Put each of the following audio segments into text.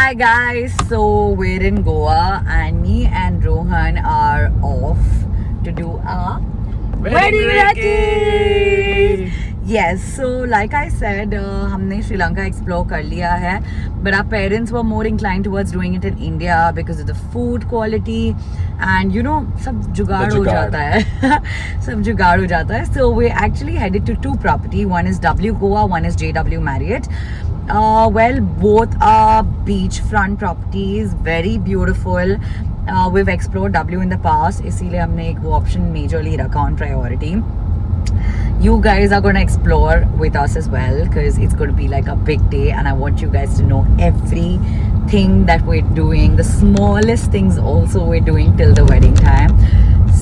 Hi guys, so we're in Goa and me and Rohan are off to do a wedding recce. Yes, so like I said, हमने Sri Lanka explore कर लिया है, but our parents were more inclined towards doing it in India because of the food quality and you know सब जुगाड़ हो जाता है सब जुगाड़ हो जाता है. So we actually headed to two property. One is W Goa, one is JW Marriott. Well, both are beachfront properties, very beautiful. We've explored W in the past, इसीलिए हमने एक वो option majorly रखा on priority. You guys are going to explore with us as well because it's going to be like a big day and I want you guys to know everything that we're doing, the smallest things also we're doing till the wedding time.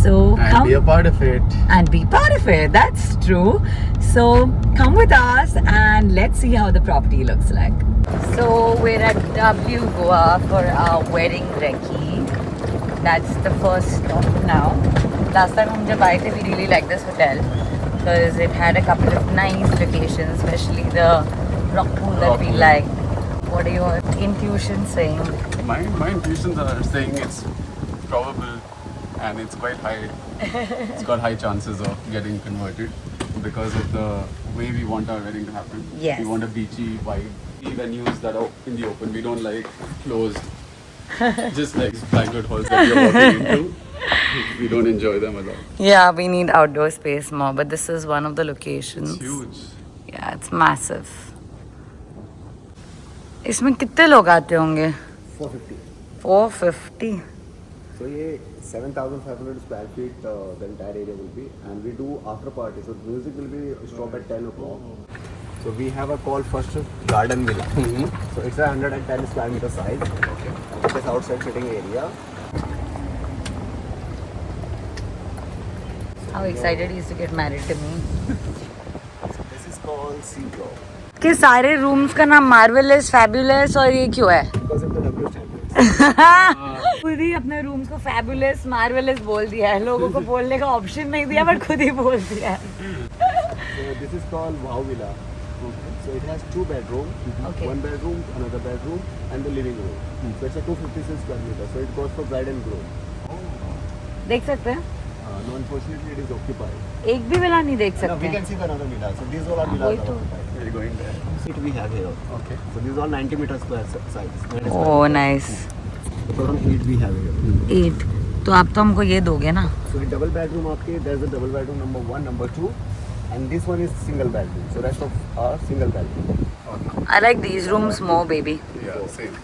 So and come be a part of it. And be part of it. That's true. So come with us and let's see how the property looks like. So we're at W Goa for our wedding recce. That's the first stop now. Last time we jab aaye the, we really liked this hotel because it had a couple of nice locations, especially the rock pool that we like. What are your intuitions saying? My intuitions are saying it's probable and it's quite high. It's got high chances of getting converted because of the way we want our wedding to happen. Yes. We want a beachy vibe. Venues that are in the open. We don't like closed, just like banquet halls that you're walking into. We don't enjoy them at all. Yeah, we need outdoor space more, but this is one of the locations. It's huge. Yeah, it's massive. इसमें कितने लोग आते होंगे? 450. 450. So ये 7,500 square feet the entire area will be, and we do after party. So music will be stop at 10 o'clock. So we have a call first garden villa. So it's a 110 square meter size. Okay. It is outside sitting area. How excited he is to get married to me. So this is called Sea Block. कि सारे rooms का नाम marvellous, fabulous और ये क्यों है? Because of the W standards. खुद ही अपने रूम्स को फैबुलस, मार्वेलस बोल दिया है. लोगों को बोलने का ऑप्शन नहीं दिया बट खुद ही बोल दिया है. So this is called Wow Villa. Okay. So it has 2 bedrooms, Okay. 1 bedroom, another bedroom, and the living room. So it's a 256 square meter. So it goes for bride and groom. देख सकते हैं? No, unfortunately it is occupied. एक भी villa नहीं देख No, सकते we हैं. can see the another villa. So these all are वही villas तो. are occupied. We're going there. Seat we have here. Okay. So these are 90 meter square size. Oh, nice. So around 8 we have here. 8. तो आप तो हमको ये दोगे ना? So a double bedroom आपके, there's a double bedroom number 1, number 2, and this one is single bedroom. So rest of are single bedroom. I like these rooms more, baby. Yeah, same.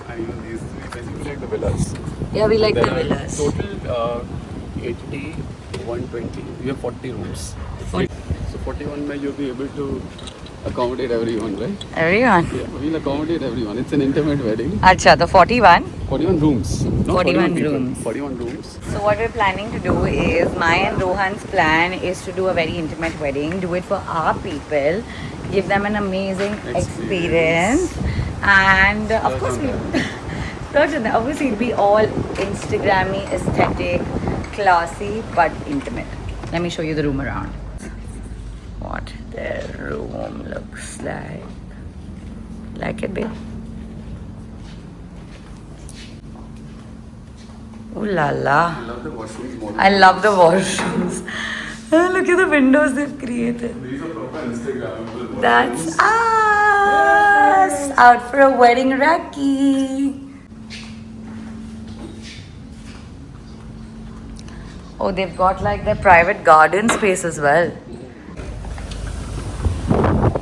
And even these, we basically like the villas. Yeah, we like the There are villas. Total 80, 120. We have 40 rooms. 40. So 41 may you'll be able to accommodate everyone, right? Everyone. Yeah, we'll accommodate everyone. It's an intimate wedding. अच्छा तो 41. 41 rooms. No, 41 people. rooms. 41 rooms. So what we're planning to do is, my and Rohan's plan is to do a very intimate wedding, do it for our people, give them an amazing experience, and of course obviously it'll be all Instagrammy, aesthetic, classy, but intimate. Let me show you the room around. What their room looks like. Like it, babe? Ooh la la. I love the washrooms more. I love the washrooms. Look at the windows they've created. These are proper Instagrammable. That's us out for a wedding recce. Oh, they've got like their private garden space as well.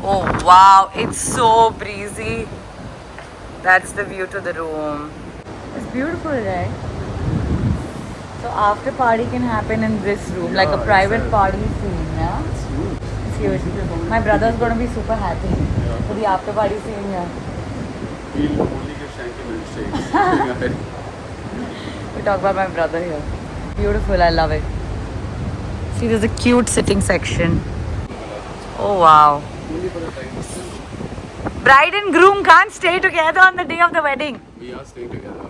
Oh wow, it's so breezy. That's the view to the room. It's beautiful, right? So after party can happen in this room, like a private party scene, yeah? It's huge. My brother's gonna be super happy for the after party scene here. We'll only give Shanky milkshakes. We talk about my brother here. Beautiful, I love it. See, there's a cute sitting section. Oh wow. Bride and groom can't stay together on the day of the wedding. We are staying together.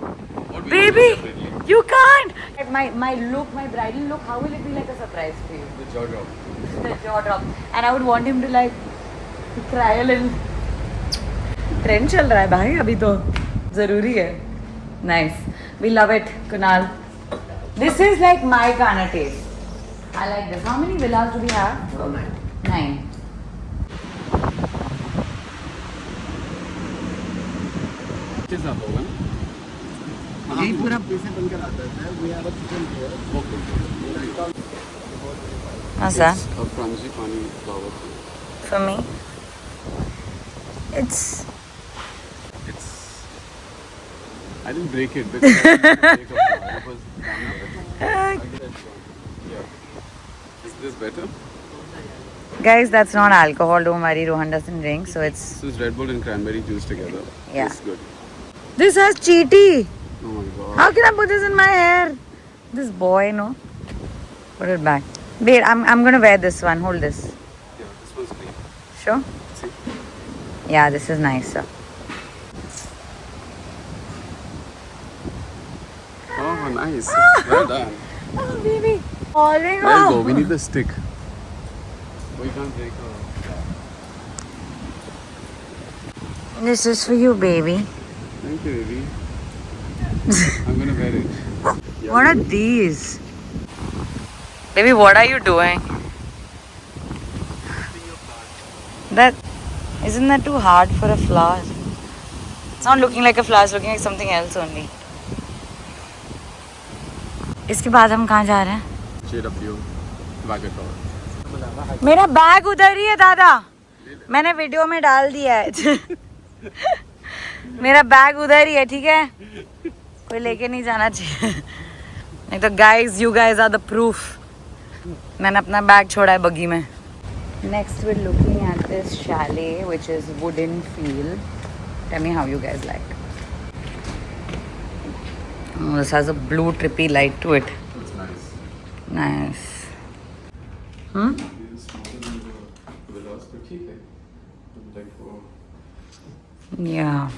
What we do Baby, separately. you can't. My look, my bridal look, how will it be like a surprise for you? The jaw drop. The jaw drop. And I would want him to like cry a little. Trend चल रहा है भाई अभी तो जरूरी है. Nice. We love it, Kunal. This is like my kind of taste. I like this. How many villas do we have? 9. किस साथ होगा ना? यही पूरा पीछे बनकर आता है. We have a chicken here. What's that? It's a crunchy pani flower. For me? It's I didn't break it because I didn't break a flower. It was yeah. Is this better? guys, that's not alcohol. Don't worry, Rohan doesn't drink, so it's. This is Red Bull and cranberry juice together. Yeah. It's good. This has cheaty. Oh my god. How can I put this in my hair? This boy, no. Put it back. Wait, I'm gonna wear this one. Hold this. Yeah, this one's green. Sure. See? Yeah, this is nicer. Oh, nice. Well done. Oh, baby. Falling There you off. go. We need the stick. We can't break her. This is for you, baby. Thank you, baby. I'm gonna wear it. What are these? Baby, what are you doing? That isn't that too hard for a flower? It's not looking like a flower, it's looking like something else only. इसके बाद हम कहाँ जा रहे हैं? JW Vagator. मेरा bag उधर ही है दादा. मैंने वीडियो में डाल दिया है. मेरा बैग उधर ही है, ठीक है? कोई लेके नहीं जाना चाहिए. नहीं तो guys, you guys are the proof. मैंने अपना बैग छोड़ा है बग्गी में. Next we're looking at this chalet which is wooden feel. Tell me how you guys like. Oh, this has a blue trippy light to it. It's nice. Nice. It's smaller than the villas, but cheap. Like for Yeah.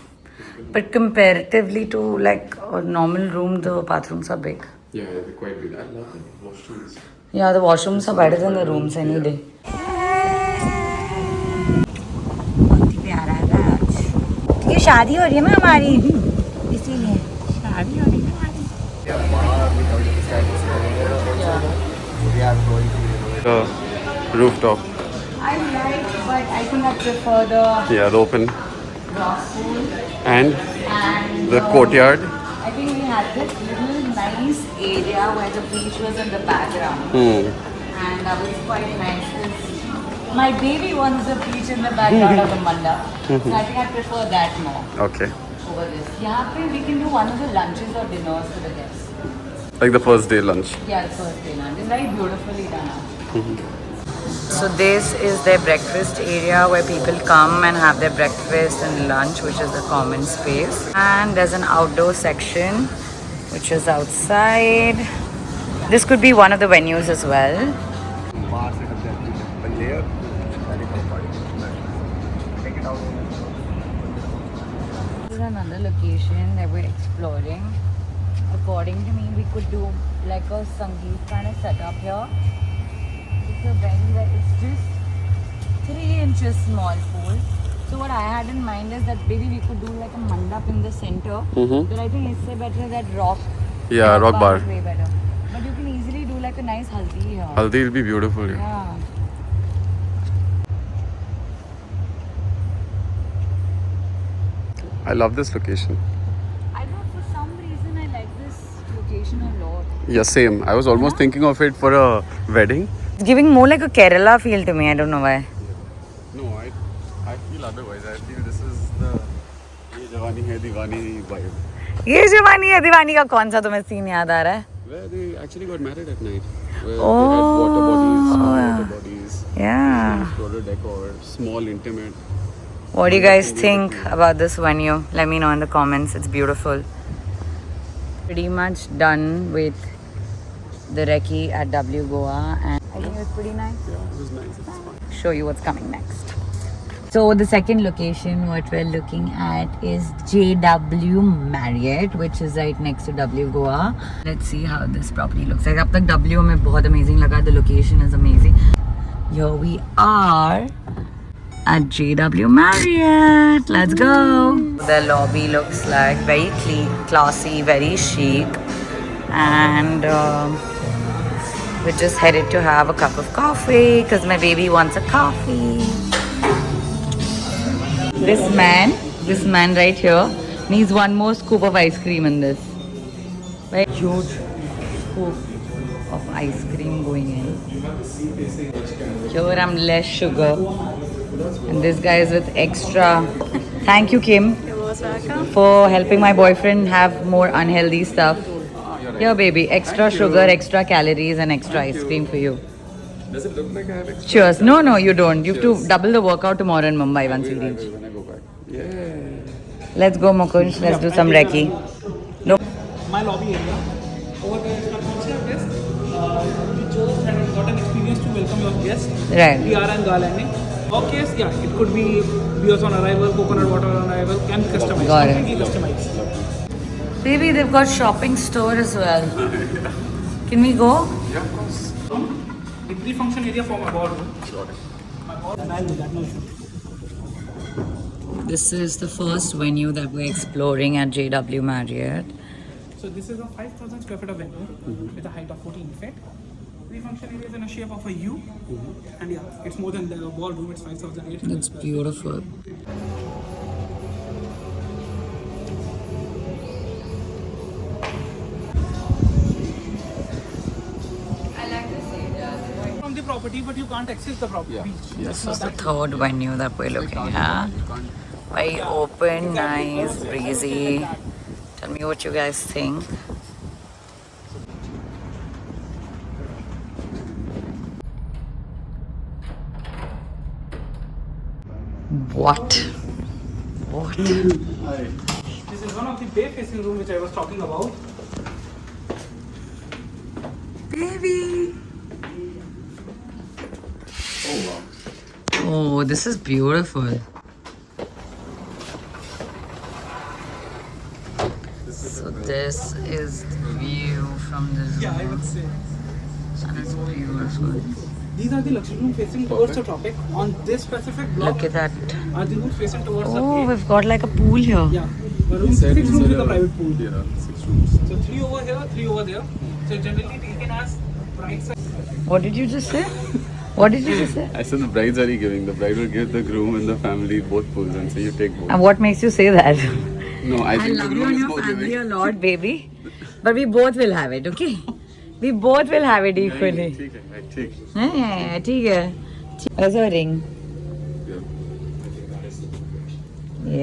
But comparatively to like a normal room, the bathrooms are big. yeah, they're quite big. I love the washrooms. Yeah, the washrooms are better than the rooms any day. बहुत ही प्यारा है आज. ये शादी हो रही है ना हमारी, इसीलिए शादी हो रही है हमारी. We are going to The rooftop. I like, but I think I prefer the Yeah, the open rock pool and and the courtyard. I think we had this little nice area where the beach was in the background. Hmm. And that was quite nice. 'Cause my baby wants the beach in the background of the mandap. So I think I prefer that more Okay. over this. Yeah, we can do one of the lunches or dinners for the guests. Like the first day lunch. Yeah, the first day lunch. It's very beautifully done. So this is their breakfast area where people come and have their breakfast and lunch, which is the common space. And there's an outdoor section, which is outside. This could be one of the venues as well. bar setup that we have. But there, that is our party. Take it out. This is another location that we're exploring. According to me, we could do like a Sangeet kind of setup here. It's a very, it's just 3 inches small pool. So what I had in mind is that maybe we could do like a mandap in the center. But I think it's better that rock. Yeah, rock bar. Is way better. But you can easily do like a nice haldi here. Haldi will be beautiful. Yeah. Yeah. I love this location. I don't know, for some reason I like this location a lot. Yeah, same. I was almost thinking of it for a wedding. It's giving more like a Kerala feel to me. I don't know why. No, I feel otherwise. I feel this is the Ye Jawani Hai Diwani vibe. ये जवानी है दीवानी का कौन सा तुम्हें scene याद आ रहा है? Where they actually got married at night. Where Oh. they had water bodies, water bodies, Yeah. explorer decor, small, intimate. What do you guys think about this venue? Let me know in the comments. It's beautiful. Pretty much done with the recce at W Goa, and I think it was pretty nice. Yeah, it was nice. It was fun. Show you what's coming next. So the second location what we're looking at is JW Marriott, which is right next to W Goa. Let's see how this properly looks like. Ab tak W में बहुत amazing लगा. The location is amazing. Here we are. at JW Marriott. Let's go. The lobby looks like very clean, classy, very chic, and we're just headed to have a cup of coffee because my baby wants a coffee. This man right here needs one more scoop of ice cream in this. Very huge scoop of ice cream going in. Here I'm less sugar. And this guy is with extra. Thank you, Kim, for helping my boyfriend have more unhealthy stuff. Here, baby, extra sugar, extra calories, and extra ice cream for you. Does it look like I have extra? Cheers. No, you don't. You have to double the workout tomorrow in Mumbai once you reach. When I go back. Yeah. Let's go, Mukunj. Let's do some Recce. No. My lobby area. Over there is a concierge desk. We chose and got an experience to welcome your guests. Right. PR and garlanding. Okay, yeah, it could be beers on arrival, coconut water on arrival, can be customized. Got it. Completely customized. Baby, they've got shopping store as well. Can we go? Yeah, of course. The pre-function area for my ballroom. My ballroom. And I'll do that, no issue. This is the first venue that we're exploring at JW Marriott. So this is a 5,000 square foot of venue with a height of 14 feet. Pre-function area is in a shape of a U. And yeah, it's more than the ballroom, it's 5,800. It's beautiful. From the property, but you can't access the property. Yeah. Beach. Yes. This is the third venue that we're looking at. Very open, nice, breezy. Tell me what you guys think. What? This is one of the bay facing room which I was talking about. Baby! Oh, wow. Oh, this is beautiful. So this is the view from this Yeah, I room. would say. And it's beautiful. These are the luxury room facing towards the tropic. On this specific block Look at that. are the rooms facing towards the Oh, gate. we've got like a pool here. Yeah, the room, 6 rooms with a private pool. Yeah, 6 rooms. So 3 over here, 3 over there. So generally taken as right side. What did you just say? What did you just say? I said the brides are giving. The bride will give the groom and the family both pools, and so you take both. And what makes you say that? No, I I think the love you groom and is your more family giving. a lot, baby. But we both will have it, okay? We both will have it equally. ठीक है, right, ठीक. Yeah, ठीक है. Where's your ring? Yeah.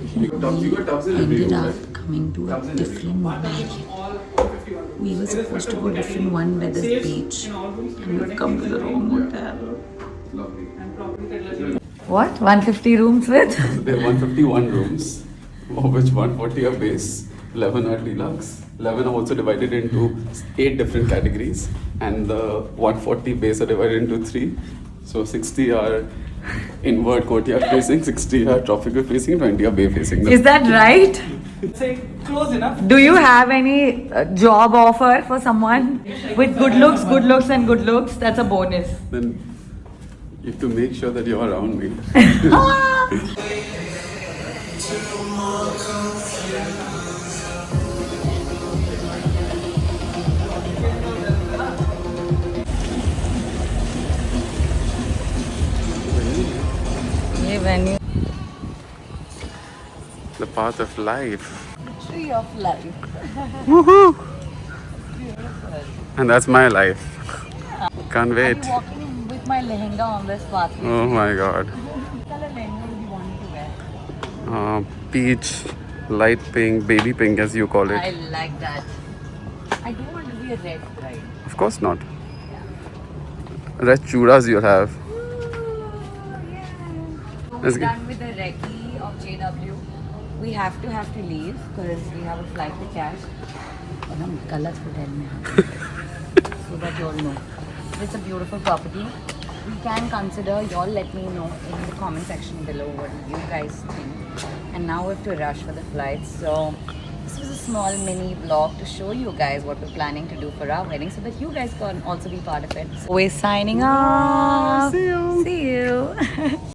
Yeah. You got tubs in every Ended room, up right? coming to a different marriott. We were supposed to go different one by this beach, and we've come to the wrong hotel. Lovely. What? 150 rooms with? There are 151 rooms, of which 140 are base, 11 are deluxe. 11 are also divided into 8 different categories, and the 140 base are divided into 3. So 60 are inward courtyard facing, 60 are tropical facing, and 20 are bay facing. Is that right? Say close enough. Do you have any job offer for someone with good looks, and good looks? That's a bonus. Then you have to make sure that you're around me. ये venue. The path of life. Tree of life. And that's my life. Can't wait. I'm walking with my lehenga on this path. Oh my god. What color lehenga would you want to wear? Peach, light pink, baby pink as you call I it. like that. I don't want to be a red bride. Of course not. Red chudas you'll have. We're Let's go. done with the recce of JW. We have to leave because we have a flight to catch. And I'm Galat hotel mein haan. So that you all know. It's a beautiful property. We can consider, y'all let me know in the comment section below what you guys think. And now we have to rush for the flight. So this was a small mini vlog to show you guys what we're planning to do for our wedding so that you guys can also be part of it. So we're signing off. See you.